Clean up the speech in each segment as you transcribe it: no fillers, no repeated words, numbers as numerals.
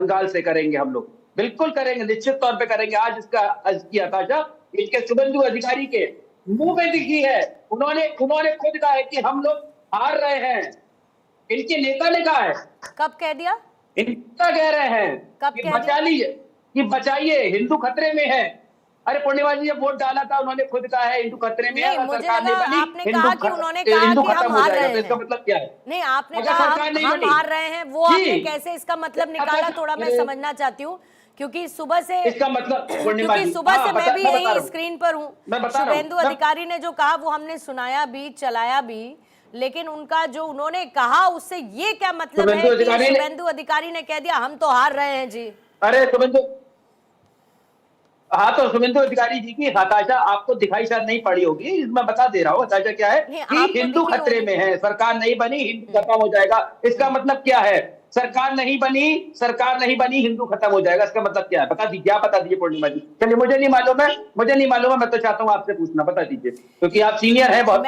बंगाल से करेंगे हम लोग, बिल्कुल करेंगे, निश्चित तौर पे करेंगे। आज इसकी हताशा इनके शुभेंदु अधिकारी के मुंह में दिखी है। उन्होंने खुद कहा है कि हम लोग हार रहे हैं। इनके नेता ने कहा है। कब कह दिया? इनका कह रहे हैं कब कि कह बचा लीजिए, कि बचाइए, हिंदू खतरे में है। अरे पूर्णिमा जी, जब वोट डाला था उन्होंने खुद कहा है हिंदू खतरे में है। नहीं, मुझे लगा आपने कहा कि उन्होंने कहा हिंदू कि खत्म हम हो हार जाएगा, रहे तो इसका हैं। मतलब क्या है? नहीं, आपने अगर कहा सरकार नहीं हम बनी हार रहे हैं, वो जी, आपने कैसे इसका मतलब निकाला, थोड़ा मैं समझना चाहती हूँ, क्योंकि सुबह से इसका मतलब क्योंकि सुबह से मैं भी यही स्क्रीन पर हूँ। मैं बता रहा हूँ। शुभेंदु अधिकारी ने जो कहा वो हमने सुनाया भी, चलाया भी, लेकिन उनका जो उन्होंने कहा उससे ये क्या मतलब है कि शुभेंदु अधिकारी ने कह दिया हम तो हार रहे हैं जी? अरे शुभेंदु, हाँ, तो शुभेंदु अधिकारी जी की हताशा आपको दिखाई शायद नहीं पड़ी होगी। मैं बता दे रहा हूँ हताशा क्या है कि हिंदू खतरे में है, सरकार नहीं बनी, हिंदू खत्म हो जाएगा। इसका मतलब क्या है? सरकार नहीं बनी, हिंदू खत्म हो जाएगा। इसका मतलब क्या है? बता दीजिए, आप बता दीजिए पूर्णिमा जी। चलिए, मुझे नहीं मालूम है, मैं तो चाहता हूँ आपसे पूछना, बता दीजिए, क्योंकि आप सीनियर हैं, बहुत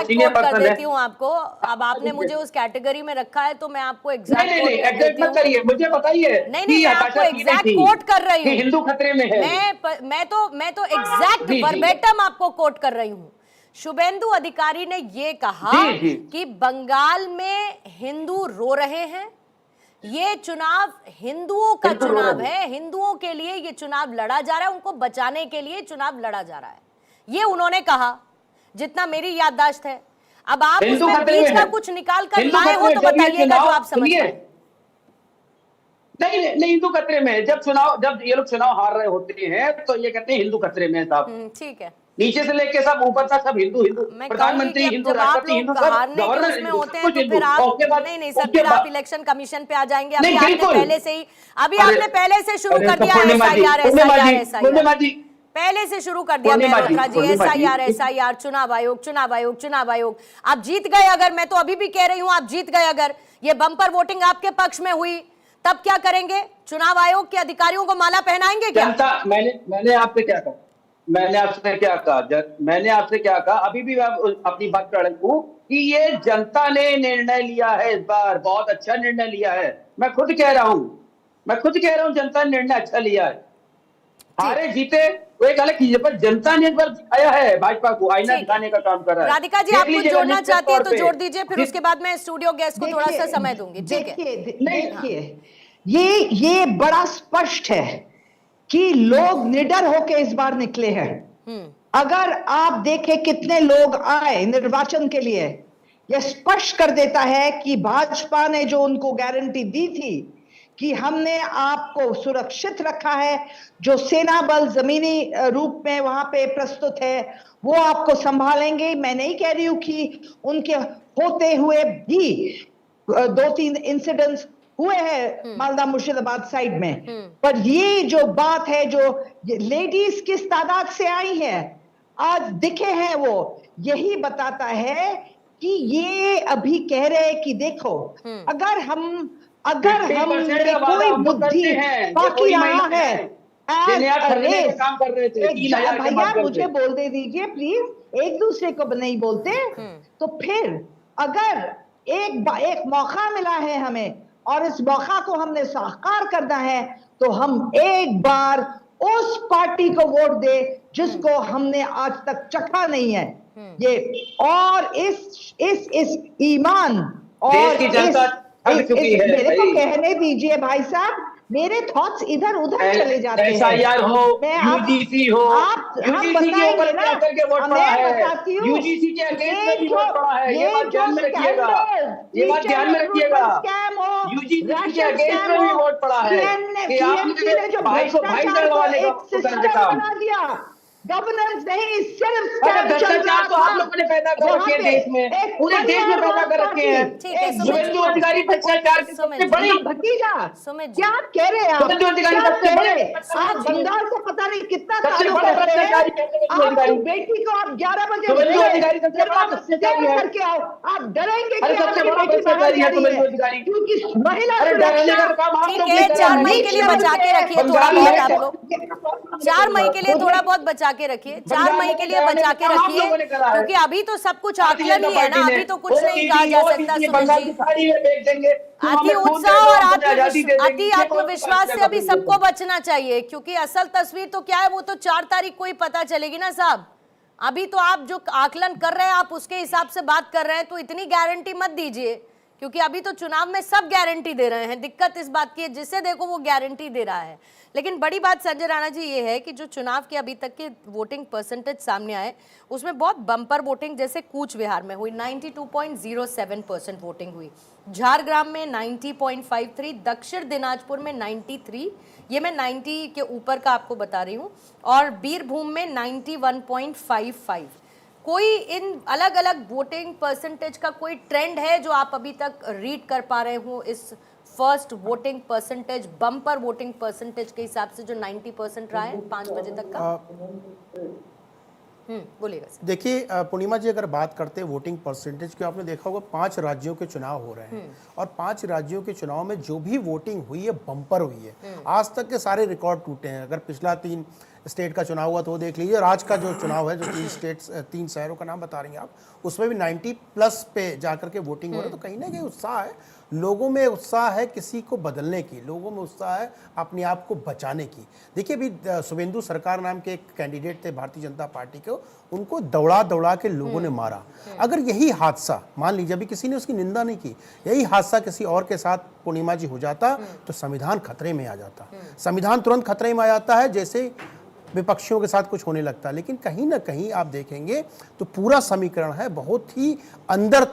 सीनियर पर्सन है। कर देती हूँ आपको। अब आपने मुझे उस कैटेगरी में रखा है तो मैं आपको एग्जैक्ट कोट कर देती हूँ। करिए, मुझे बताइए। नहीं, मैं आपको एग्जैक्ट कोट कर रही हूँ। हिंदू खतरे में है। मैं तो एग्जैक्ट वर्बेटम आपको कोट कर रही हूँ। शुभेंदु अधिकारी ने ये कहा कि बंगाल में हिंदू रो रहे हैं, ये चुनाव हिंदुओं का चुनाव है, हिंदुओं के लिए ये चुनाव लड़ा जा रहा है, उनको बचाने के लिए चुनाव लड़ा जा रहा है, ये उन्होंने कहा, जितना मेरी याददाश्त है। अब आप उसमें बीच का कुछ निकाल कर लाए हो तो बताइएगा जो आप समझ पाए। नहीं, हिंदू खतरे में। जब ये लोग चुनाव हार रहे होते हैं तो ये कहते हैं हिंदू खतरे में है साहब। ठीक है, नीचे से लेके सब ऊपर तक सब हिंदू, प्रधानमंत्री हिंदू, राष्ट्रपति हिंदू, गवर्नर उसमें होते हैं तो फिर आप नहीं सर, फिर आप इलेक्शन कमीशन पे आ जाएंगे। अभी आपने पहले से शुरू कर दिया एसआईआर, पहले से शुरू कर दिया मल्होत्रा जी, एसआईआर, चुनाव आयोग। आप जीत गए अगर, मैं तो अभी भी कह रही हूँ आप जीत गए अगर, ये बम्पर वोटिंग आपके पक्ष में हुई, तब क्या करेंगे? चुनाव आयोग के अधिकारियों को माला पहनाएंगे क्या? मैंने आपसे क्या कहा? अभी भी मैं अपनी बात कर रहा हूँ कि ये जनता ने निर्णय लिया है, इस बार बहुत अच्छा निर्णय लिया है। मैं खुद कह रहा हूँ जनता ने निर्णय अच्छा लिया है। हारे जीते वो एक अलग चीज है, पर जनता ने इस बार दिखाया है, भाजपा को आईना दिखाने का काम कर रहा है। राधिका जी, आप कुछ जोड़ना चाहती है तो जोड़ दीजिए, फिर उसके बाद मैं स्टूडियो गेस्ट को थोड़ा सा समय दूंगी। ठीक है, देखिए, ये बड़ा स्पष्ट है कि लोग निडर होके इस बार निकले हैं। अगर आप देखें कितने लोग आए निर्वाचन के लिए, यह स्पष्ट कर देता है कि भाजपा ने जो उनको गारंटी दी थी कि हमने आपको सुरक्षित रखा है, जो सेना बल जमीनी रूप में वहां पे प्रस्तुत है वो आपको संभालेंगे। मैं नहीं कह रही हूं कि उनके होते हुए भी 2-3 इंसिडेंट्स हुए हैं मालदा मुर्शिदाबाद साइड में, पर ये जो बात है, जो लेडीज किस तादाद से आई हैं, आज दिखे हैं, वो यही बताता है कि ये अभी कह रहे हैं कि देखो, अगर हम कोई बुद्धि बाकी रहा है काम कर रहे थे, भैया मुझे बोल दे दीजिए प्लीज, एक दूसरे को नहीं बोलते तो फिर अगर एक मौका मिला है हमें और इस मौका को हमने साकार करना है, तो हम एक बार उस पार्टी को वोट दे जिसको हमने आज तक चखा नहीं है ये, और इस ईमान और मेरे को कहने दीजिए भाई साहब, मेरे थॉट्स इधर उधर चले जाते हैं। एसआईआर हो, यूजीसी हो, यूजीसी के ऊपर क्या करके वोट पड़ा है, यूजीसी के अगेंस्ट में भी वोट पड़ा है, ये बात ध्यान में रखिएगा, ये बात ध्यान में रखिएगा। यूजीसी के अगेंस्ट में भी वोट पड़ा है कि आपने जो भाई वाले का बना दिया, गवर्नेंस नहीं, सिर्फ भ्रष्टाचार तो आप लोगों ने पैदा कर रखे हैं देश में, पूरे देश में पैदा कर रखे हैं। शुभेंदु अधिकारी भ्रष्टाचार के सबसे बड़ी भतीजा, क्या आप कह रहे हैं? शुभेंदु अधिकारी सबसे बड़े, आप बंगाल से पता नहीं कितना सबसे बड़े भ्रष्टाचारी आपकी बेटी को आप 11 बजे शुभेंदु अधिकारी सबसे बड़ा भ्रष्टाचारी है करके आओ, आप डरेंगे कि सबसे बड़ा भ्रष्टाचारी है शुभेंदु अधिकारी, क्योंकि महिला डरने का काम आप लोग 4 मई के लिए बचा के रखिए थोड़ा बहुत, आप लोग 4 मई के लिए थोड़ा बहुत बचा के रखिए, 4 मई के लिए बचा के रखिए, क्योंकि अभी तो सब कुछ आकलन ही है ना, अभी तो कुछ नहीं कहा जा सकता। अति उत्साह और अति आत्मविश्वास से अभी सबको बचना चाहिए, क्योंकि असल तस्वीर तो क्या है वो तो 4 तारीख को ही पता चलेगी ना साहब। अभी तो आप जो आकलन कर रहे हैं आप उसके हिसाब से बात कर रहे हैं, तो इतनी गारंटी मत दीजिए, क्योंकि अभी तो चुनाव में सब गारंटी दे रहे हैं। दिक्कत इस बात की है जिसे देखो वो गारंटी दे रहा है। लेकिन बड़ी बात संजय राणा जी ये है कि जो चुनाव के अभी तक के वोटिंग परसेंटेज सामने आए उसमें बहुत बम्पर वोटिंग जैसे कूच बिहार में हुई 92.07% वोटिंग हुई, झारग्राम में 90.53, दक्षिण दिनाजपुर में 93, ये मैं 90 के ऊपर का आपको बता रही हूँ, और बीरभूम में 91.55। कोई इन अलग अलग वोटिंग परसेंटेज का कोई ट्रेंड है जो आप अभी तक रीड कर पा रहे हो इस first voting percentage, bumper voting percentage के हिसाब से जो 90% रहा है 5 बजे तक का? बोलिएगा सर। देखिए पूर्णिमा जी, अगर बात करते हैं वोटिंग परसेंटेज की, आपने देखा होगा 5 राज्यों के चुनाव हो रहे हैं और 5 राज्यों के चुनाव में जो भी वोटिंग हुई है बम्पर हुई है। आज तक के सारे रिकॉर्ड टूटे हैं। अगर पिछला 3 स्टेट का चुनाव हुआ तो वो देख लीजिए, और आज का जो चुनाव है, जो 3 शहरों का नाम बता रही हैं आप, उसमें भी 90+ पे जाकर के वोटिंग हो रहा है। तो कहीं ना कहीं उत्साह है, लोगों में उत्साह है किसी को बदलने की, लोगों में उत्साह है अपने आप को बचाने की। देखिए अभी शुभेंदु सरकार नाम के एक कैंडिडेट थे भारतीय जनता पार्टी के, उनको दौड़ा दौड़ा के लोगों ने मारा। अगर यही हादसा, मान लीजिए अभी किसी ने उसकी निंदा नहीं की, यही हादसा किसी और के साथ पूर्णिमा जी हो जाता तो संविधान खतरे में आ जाता। संविधान तुरंत खतरे में आ जाता है जैसे विपक्षियों के साथ कुछ होने लगता है। लेकिन कहीं ना कहीं आप देखेंगे तो पूरा समीकरण है बहुत ही अंदर,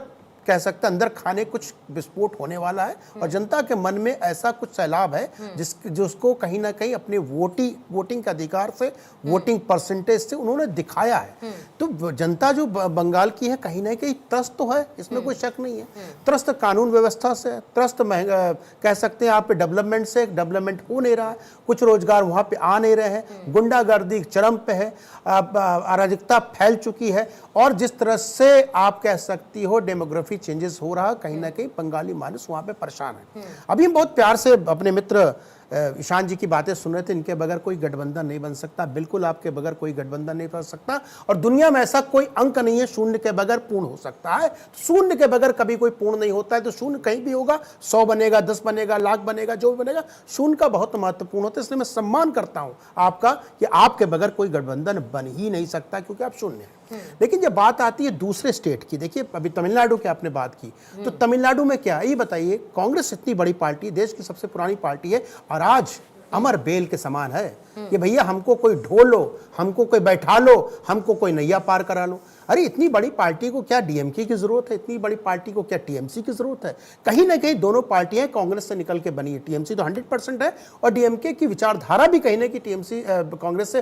कह सकते हैं अंदर खाने कुछ विस्फोट होने वाला है, और जनता के मन में ऐसा कुछ सैलाब है जिसको कहीं ना कहीं अपने वोटिंग के अधिकार से, वोटिंग परसेंटेज से उन्होंने दिखाया है। तो जनता जो बंगाल की है कहीं ना कहीं त्रस्त तो है, इसमें कोई शक नहीं है। त्रस्त कानून व्यवस्था से, त्रस्त कह सकते हैं आप डेवलपमेंट से, डेवलपमेंट हो नहीं रहा है, कुछ रोजगार वहां पे आ नहीं रहे हैं, गुंडागर्दी चरम पे है, अराजकता फैल चुकी है, और जिस तरह से आप कह सकती हो डेमोग्राफी चेंजेस हो रहा, कहीं ना कहीं बंगाली मानस वहां पे परेशान है। अभी हम बहुत प्यार से अपने मित्र ईशान जी की बातें सुन रहे थे, इनके बगैर कोई गठबंधन नहीं बन सकता। बिल्कुल आपके बगैर कोई गठबंधन नहीं बन सकता, और दुनिया में ऐसा कोई अंक नहीं है शून्य के बगैर पूर्ण हो सकता है। शून्य के बगैर कभी कोई पूर्ण नहीं होता है। तो शून्य कहीं भी होगा, 100 बनेगा, 10 बनेगा, लाख बनेगा, जो भी बनेगा, शून्य का बहुत महत्वपूर्ण होता है। इसलिए मैं सम्मान करता हूं आपका कि आपके बगैर कोई गठबंधन बन ही नहीं सकता, क्योंकि आप शून्य हैं। लेकिन जब बात आती है दूसरे स्टेट की, देखिए अभी तमिलनाडु की आपने बात की, तो तमिलनाडु में क्या है ये बताइए। कांग्रेस इतनी बड़ी पार्टी, देश की सबसे पुरानी पार्टी है, और आज अमर बेल के समान है कि भैया हमको कोई ढो लो, हमको कोई बैठा लो, हमको कोई नैया पार करा लो। अरे इतनी बड़ी पार्टी को क्या डीएमके की जरूरत है, इतनी बड़ी पार्टी को क्या टीएमसी की जरूरत है। कहीं ना कहीं दोनों पार्टियां कांग्रेस से निकल के बनी है। टीएमसी तो 100% है, और डीएमके की विचारधारा भी कहीं ना कहीं टीएमसी कांग्रेस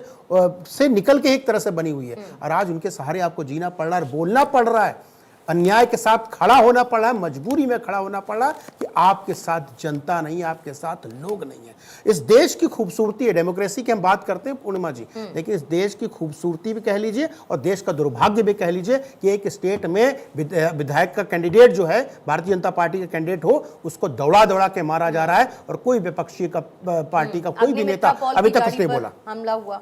से निकल के एक तरह से बनी हुई है। और आज उनके सहारे आपको जीना पड़ रहा है, बोलना पड़ रहा है, अन्याय के साथ खड़ा होना पड़ रहा है, मजबूरी में खड़ा होना पड़ रहा है कि आपके साथ जनता नहीं है, आपके साथ लोग नहीं है। इस देश की खूबसूरती है, डेमोक्रेसी की हम बात करते हैं पूर्णिमा जी, लेकिन इस देश की खूबसूरती भी कह लीजिए और देश का दुर्भाग्य भी कह लीजिए कि एक स्टेट में विधायक का कैंडिडेट जो है, भारतीय जनता पार्टी का कैंडिडेट हो, उसको दौड़ा दौड़ा के मारा जा रहा है, और कोई विपक्षी का पार्टी का कोई भी नेता अभी तक कुछ नहीं बोला। हमला हुआ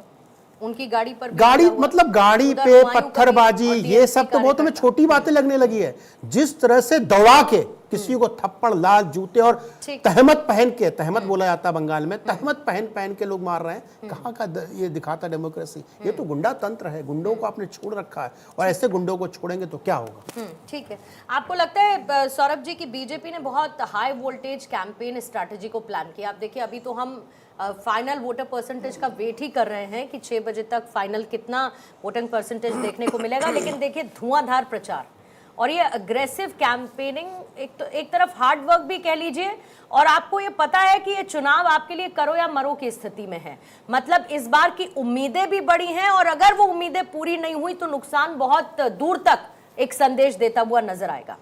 उनकी गाड़ी पर, मतलब गाड़ी पे पत्थरबाजी, ये सब तो बहुत हमें छोटी बातें लगने लगी है। जिस तरह से दौड़ा के किसी को थप्पड़, लाल जूते और तहमत पहन के, तहमत बोला जाता है बंगाल में, तहमत पहन के लोग मार रहे हैं, कहाँ का ये दिखाता डेमोक्रेसी। ये तो गुंडा तंत्र है, गुंडों को आपने छोड़ रखा है, और ऐसे गुंडों को छोड़ेंगे तो क्या होगा। ठीक है, आपको लगता है सौरभ जी की बीजेपी ने बहुत हाई वोल्टेज कैंपेन स्ट्रैटेजी को प्लान किया? आप देखिए अभी तो हम फाइनल वोटर परसेंटेज का वेट ही कर रहे हैं कि 6 बजे तक फाइनल कितना वोटिंग परसेंटेज देखने को मिलेगा, लेकिन देखिए धुआंधार प्रचार और ये अग्रेसिव कैंपेनिंग, एक तरफ हार्ड वर्क भी कह लीजिए, और आपको ये पता है कि ये चुनाव आपके लिए करो या मरो की स्थिति में है। मतलब इस बार की उम्मीदें भी बड़ी हैं, और अगर वो उम्मीदें पूरी नहीं हुई तो नुकसान बहुत दूर तक एक संदेश देता हुआ नजर आएगा।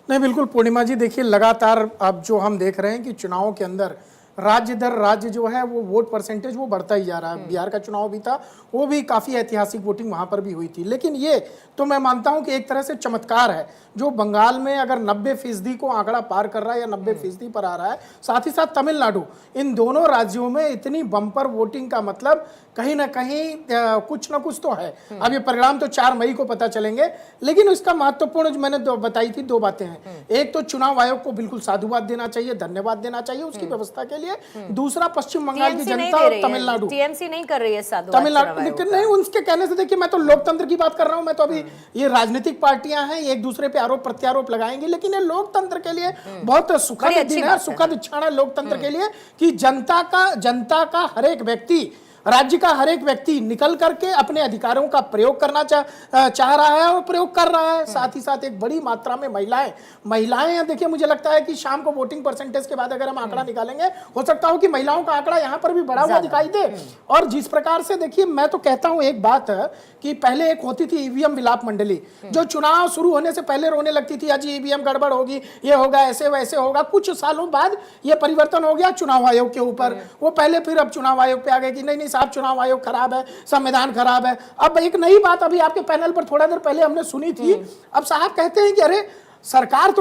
नहीं, बिल्कुल पूर्णिमा जी, देखिए लगातार अब जो हम देख रहे हैं कि चुनावों के अंदर राज्य दर राज्य जो है वो वोट परसेंटेज वो बढ़ता ही जा रहा है। बिहार का चुनाव भी था, वो भी काफ़ी ऐतिहासिक वोटिंग वहाँ पर भी हुई थी। लेकिन ये तो मैं मानता हूँ कि एक तरह से चमत्कार है जो बंगाल में अगर 90% को आंकड़ा पार कर रहा है या 90% पर आ रहा है, साथ ही साथ तमिलनाडु, इन दोनों राज्यों में इतनी बम्पर वोटिंग का मतलब कहीं ना कहीं कुछ ना कुछ तो है। अब ये परिणाम तो 4 मई को पता चलेंगे, लेकिन इसका महत्वपूर्ण जो मैंने बताई थी 2 बातें हैं। एक तो चुनाव आयोग को बिल्कुल साधुवाद देना चाहिए, धन्यवाद देना चाहिए उसकी व्यवस्था के लिए। दूसरा, पश्चिम बंगाल की जनता और तमिलनाडु, टीएमसी नहीं कर रही है साधुवाद, तमिलनाडु नहीं, उनके कहने से देखिए, मैं तो लोकतंत्र की बात कर रहा हूं। मैं तो अभी ये राजनीतिक पार्टियां हैं, एक दूसरे पे आरोप प्रत्यारोप लगाएंगी, लेकिन ये लोकतंत्र के लिए बहुत सुखद दिन है, सुखद क्षण है लोकतंत्र के लिए कि जनता का हर एक व्यक्ति, राज्य का हर एक व्यक्ति निकल करके अपने अधिकारों का प्रयोग करना चाह रहा है और प्रयोग कर रहा है। साथ ही साथ एक बड़ी मात्रा में महिलाएं देखिए, मुझे लगता है कि शाम को वोटिंग परसेंटेज के बाद अगर हम आंकड़ा निकालेंगे, हो सकता हो कि महिलाओं का आंकड़ा यहां पर भी बढ़ा हुआ दिखाई दे। और जिस प्रकार से देखिए, मैं तो कहता हूं एक बात है कि पहले एक होती थी ईवीएम विलाप मंडली, जो चुनाव शुरू होने से पहले रोने लगती थी, अजी ईवीएम गड़बड़ होगी, ये होगा, ऐसे वैसे होगा। कुछ सालों बाद ये परिवर्तन हो गया चुनाव आयोग के ऊपर। वो पहले फिर अब चुनाव आयोग पे आ गए कि नहीं साहब, चुनाव आयोग खराब है, संविधान खराब है। अब एक नई बात अभी आपके पैनल पर थोड़ा देर पहले हमने सुनी थी, अब साहब कहते हैं कि अरे सरकार तो